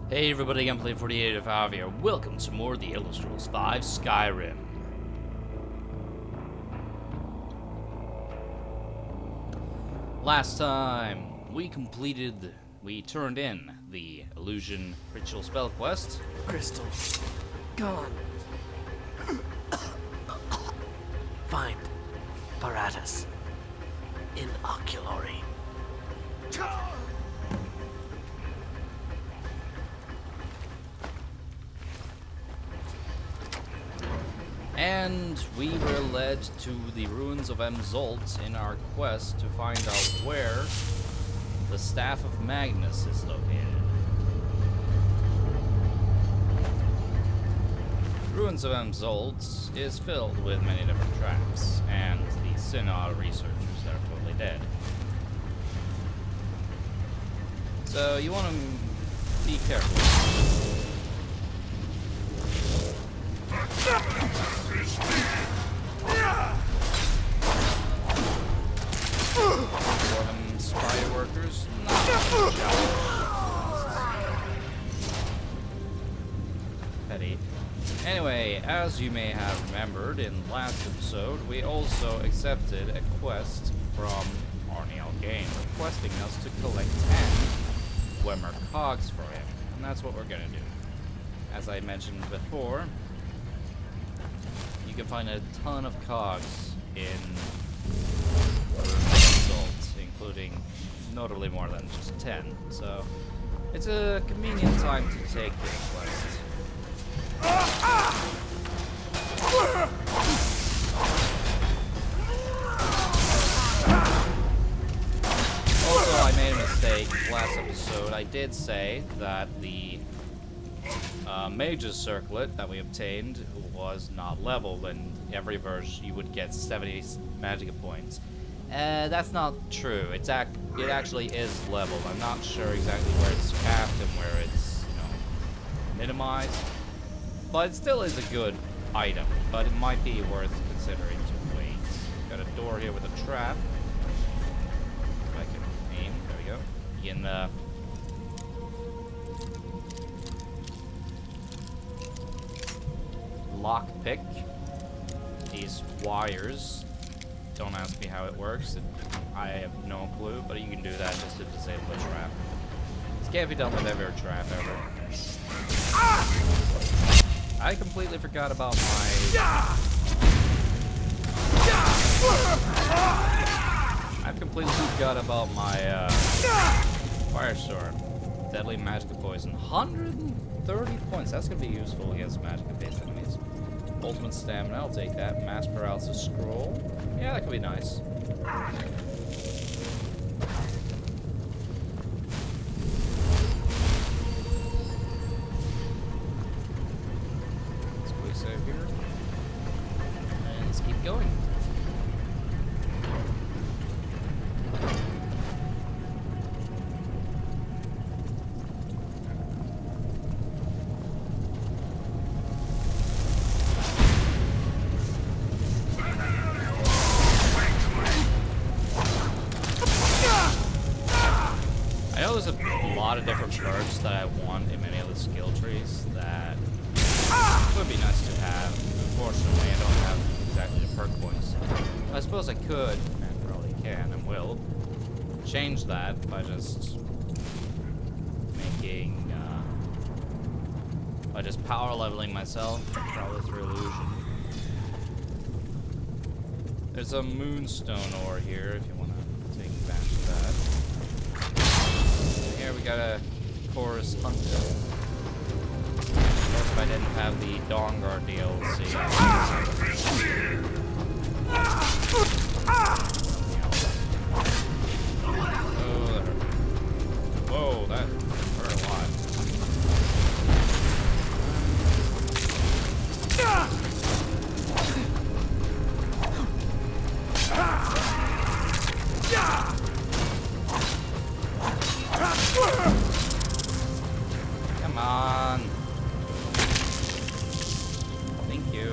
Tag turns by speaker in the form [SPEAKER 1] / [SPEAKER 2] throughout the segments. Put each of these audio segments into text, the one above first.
[SPEAKER 1] Hey everybody, I'm Play48 here. Welcome to more of the Elder Scrolls 5 Skyrim. Last time, we turned in the Illusion Ritual Spell Quest.
[SPEAKER 2] Crystal. Gone. Find Paratus. Inoculary.
[SPEAKER 1] And we were led to the ruins of Mzulft in our quest to find out where the Staff of Magnus is located. Ruins of Mzulft is filled with many different traps, and the Synod researchers that are totally dead. So you want to be careful. For them spy workers, petty. Anyway, as you may have remembered in last episode, we also accepted a quest from Arniel Game, requesting us to collect 10 Wemmer cogs for him, and that's what we're gonna do. As I mentioned before, you can find a ton of cogs in Mzulft, including notably more than just 10, so it's a convenient time to take this quest. Also, I made a mistake last episode. I did say that the Mage's Circlet that we obtained was not leveled, and every verse you would get 70 magic points. That's not true. It actually is leveled. I'm not sure exactly where it's capped and where it's, minimized. But it still is a good item, but it might be worth considering to wait. Got a door here with a trap. If I can aim, there we go. You can, lockpick these wires. Don't ask me how it works. I have no clue, but you can do that just to disable a trap. This can't be done with every trap ever. I completely forgot about my... I've completely forgot about my fire sword. Deadly magical poison. 130 points. That's gonna be useful against magical-based enemies. Ultimate stamina. I'll take that. Mass paralysis scroll. Yeah, that could be nice. Here. And let's keep going. I know there's a lot of different perks that I want in many of the skill trees that would be nice to have. Unfortunately, I don't have exactly the perk points. I suppose I could, and probably can and will, change that by just making, by just power leveling myself, probably through illusion. There's a moonstone ore here if you want to take advantage of that. And here we got a chorus hunter. If I didn't have the Dawnguard DLC. Whoa, that hurt a lot. Come on. Thank you.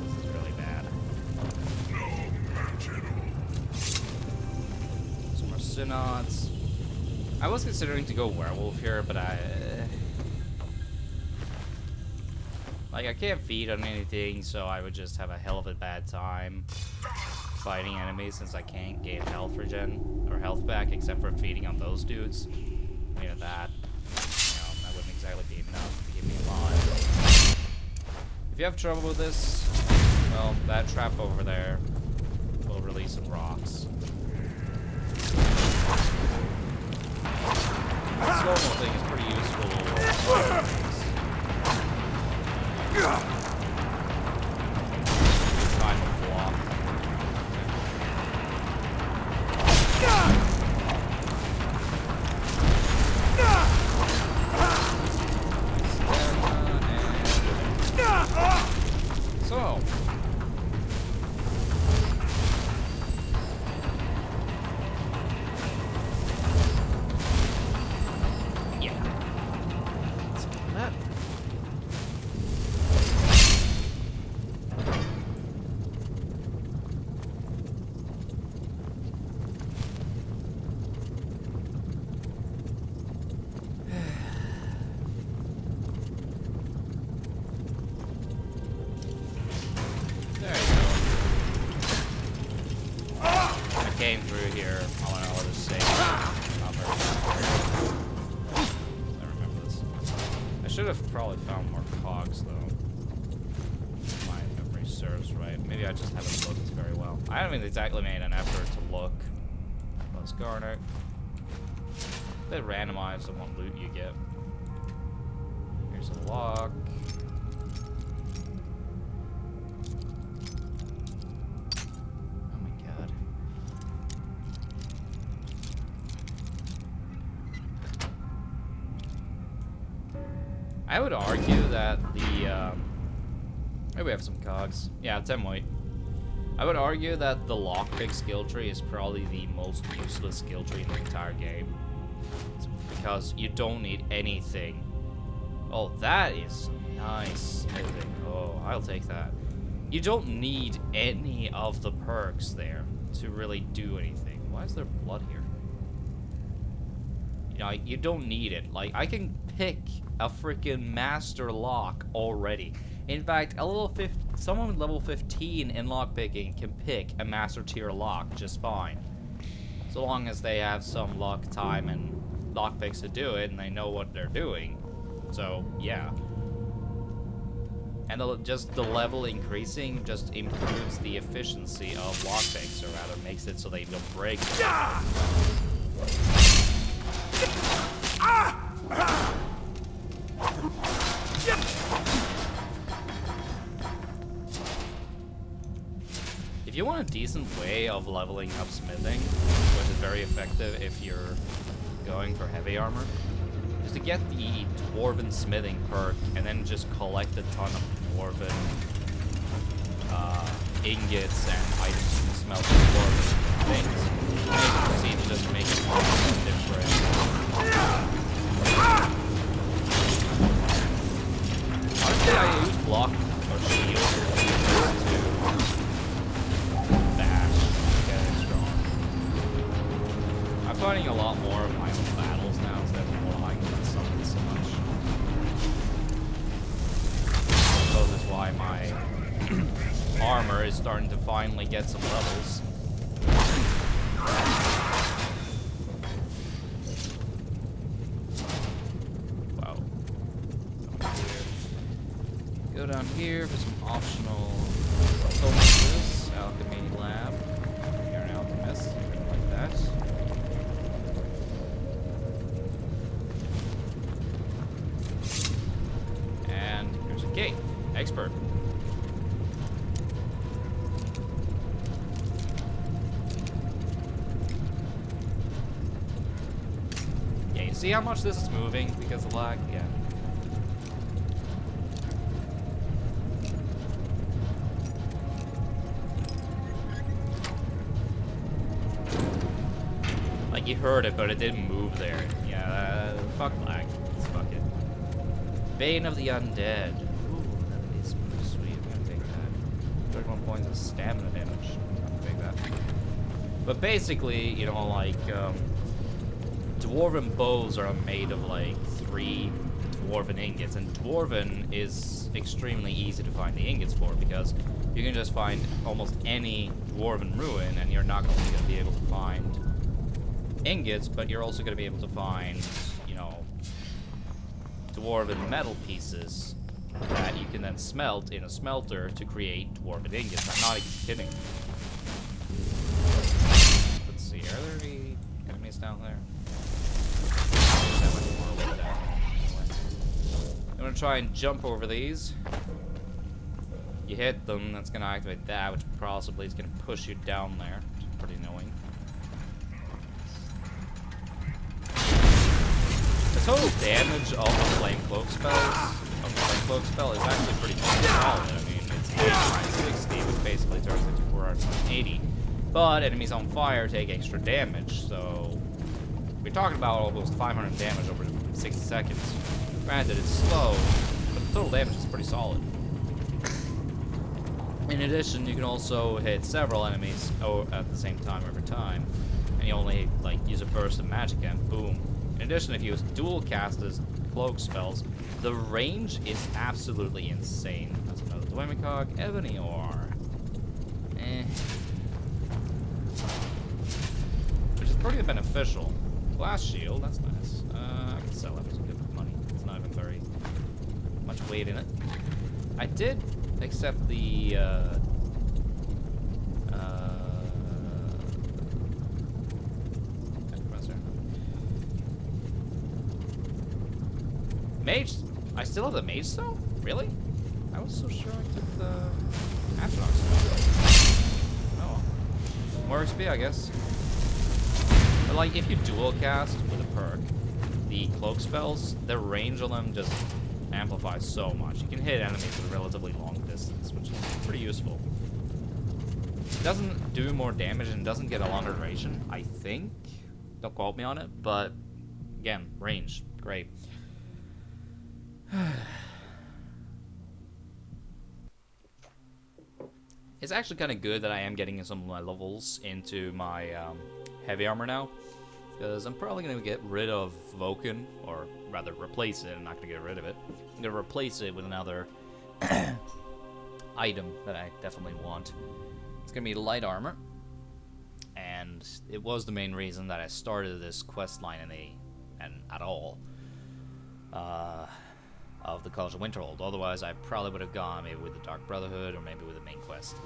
[SPEAKER 1] This is really bad. Some more synods. I was considering to go werewolf here, but like, I can't feed on anything, so I would just have a hell of a bad time fighting enemies since I can't gain health regen or health back except for feeding on those dudes. I mean, that wouldn't exactly be enough to keep me alive. If you have trouble with this, well, that trap over there will release some rocks. This normal thing is pretty useful. Time to block. So. Yeah. That's that. Came through here. I'll just say not very far. I remember this. I should have probably found more cogs though. If my memory serves right. Maybe I just haven't looked very well. I haven't exactly made an effort to look. Let's garnet. A bit randomized on what loot you get. Here's a lock. I would argue that the, maybe we have some cogs. Yeah, 10 white. I would argue that the lockpick skill tree is probably the most useless skill tree in the entire game. It's because you don't need anything. Oh, that is nice. Oh, I'll take that. You don't need any of the perks there to really do anything. Why is there blood here? You know, you don't need it. Like, I can pick a freaking master lock already. In fact, someone with level 15 in lockpicking can pick a master tier lock just fine. So long as they have some luck, time, and lockpicks to do it, and they know what they're doing. So, yeah. And just the level increasing just improves the efficiency of lockpicks, or rather makes it so they don't break. If you want a decent way of leveling up smithing, which is very effective if you're going for heavy armor, is to get the dwarven smithing perk and then just collect a ton of dwarven ingots and items from smelting dwarven things. And you proceed to just make it more different. Honestly, I use block or shield to bash, get it strong. I'm fighting a lot more of my own battles now instead of relying on summons so much. I suppose that's why my armor is starting to finally get some levels. Wow. Go down here for some optional bonuses. Alchemy lab. You're an alchemist, something like that. And here's a gate. Expert. Yeah, you see how much this is moving because of lag? Yeah. Like, you heard it, but it didn't move there. Yeah, fuck lag. Let's fuck it. Bane of the Undead. Ooh, that is pretty sweet. I'm gonna take that. 31 points of stamina damage. I'm gonna take that. But basically, you know, like, dwarven bows are made of like 3 dwarven ingots, and dwarven is extremely easy to find the ingots for because you can just find almost any dwarven ruin, and you're not only going to be able to find ingots, but you're also going to be able to find, you know, dwarven metal pieces that you can then smelt in a smelter to create dwarven ingots. I'm not even kidding. Let's see, are there any enemies down there? I'm gonna try and jump over these. You hit them, that's gonna activate that, which possibly is gonna push you down there, which is pretty annoying. The total damage of the flame cloak spell is actually pretty solid. I mean, it's 8 times 60, which basically turns into 4 times 80. But enemies on fire take extra damage, so we're talking about almost 500 damage over 60 seconds. Granted, it's slow, but the total damage is pretty solid. In addition, you can also hit several enemies at the same time every time, and you only like use a burst of magic and boom. In addition, if you use dual casters cloak spells, the range is absolutely insane. That's another Dwemicog, Ebony Ore. Which is pretty beneficial. Glass shield, that's nice. I can sell that for some good money. It's not even very much weight in it. I did accept the Mage. I still have the Mage Stone? Really? I was so sure I took the Astronaut Stone. Oh. More XP, I guess. But like, if you dual cast with a perk, the cloak spells, their range on them just amplifies so much. You can hit enemies at a relatively long distance, which is pretty useful. It doesn't do more damage and doesn't get a longer duration, I think. Don't quote me on it, but again, range, great. It's actually kind of good that I am getting some of my levels into my heavy armor now, because I'm probably going to get rid of Vulcan, or rather replace it. I'm not going to get rid of it. I'm going to replace it with another item that I definitely want. It's going to be light armor, and it was the main reason that I started this quest line at all. Of the College of Winterhold. Otherwise, I probably would have gone maybe with the Dark Brotherhood or maybe with the main quest.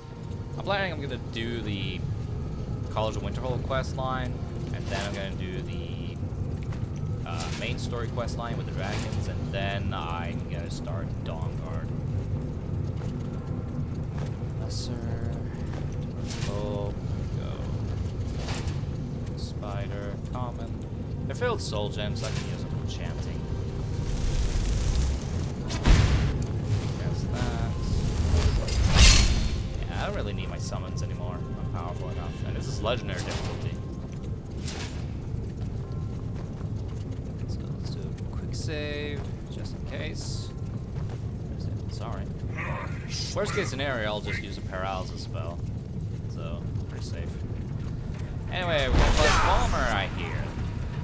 [SPEAKER 1] I'm going to do the College of Winterhold quest line, and then I'm going to do the main story quest line with the dragons, and then I'm going to start Dawnguard. Lesser. Oh, go. Spider. Common. They're filled soul gems, so I can use them for enchanting. I don't really need my summons anymore. I'm powerful enough. And this is legendary difficulty. So let's do a quick save, just in case. Sorry. Worst case scenario, I'll just use a paralysis spell. So, pretty safe. Anyway, we're gonna play Falmer, I hear.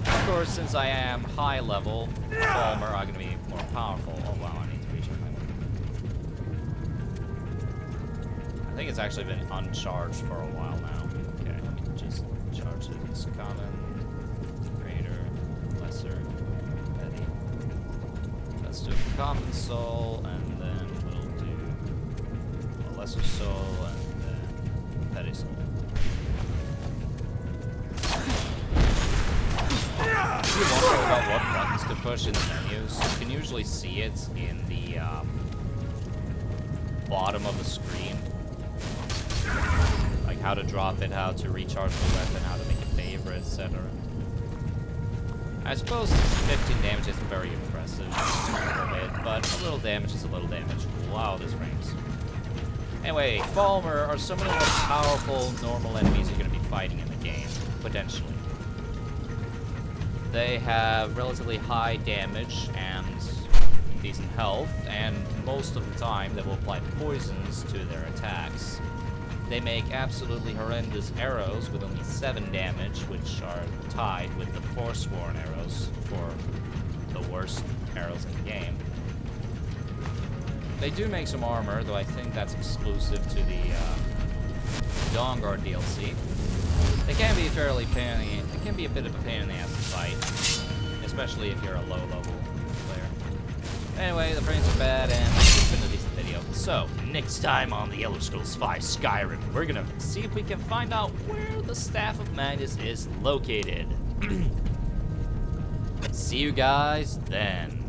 [SPEAKER 1] Of course, since I am high level, Falmer are gonna be more powerful. Oh wow, I need to reach my weapon. I think it's actually been uncharged for a while now. Okay, just charge it. It's common, greater, lesser, petty. Let's do a common soul, and then we'll do a lesser soul, and then petty soul. If you're wondering about what buttons to push in the menus, you can usually see it in the bottom of the screen. Like how to drop it, how to recharge the weapon, how to make it favorite, etc. I suppose 15 damage isn't very impressive, but a little damage is a little damage. Wow, this frames. Anyway, Falmer are some of the most powerful normal enemies you're going to be fighting in the game, potentially. They have relatively high damage and decent health, and most of the time they will apply poisons to their attacks. They make absolutely horrendous arrows with only 7 damage, which are tied with the Forsworn arrows for the worst arrows in the game. They do make some armor, though I think that's exclusive to the Dawnguard DLC. They can be fairly pain. It can be a bit of a pain in the ass to fight, especially if you're a low-level player. Anyway, the frames are bad, and it's been a decent video. So, next time on the Elder Scrolls V Skyrim, we're gonna see if we can find out where the Staff of Magnus is located. See you guys then.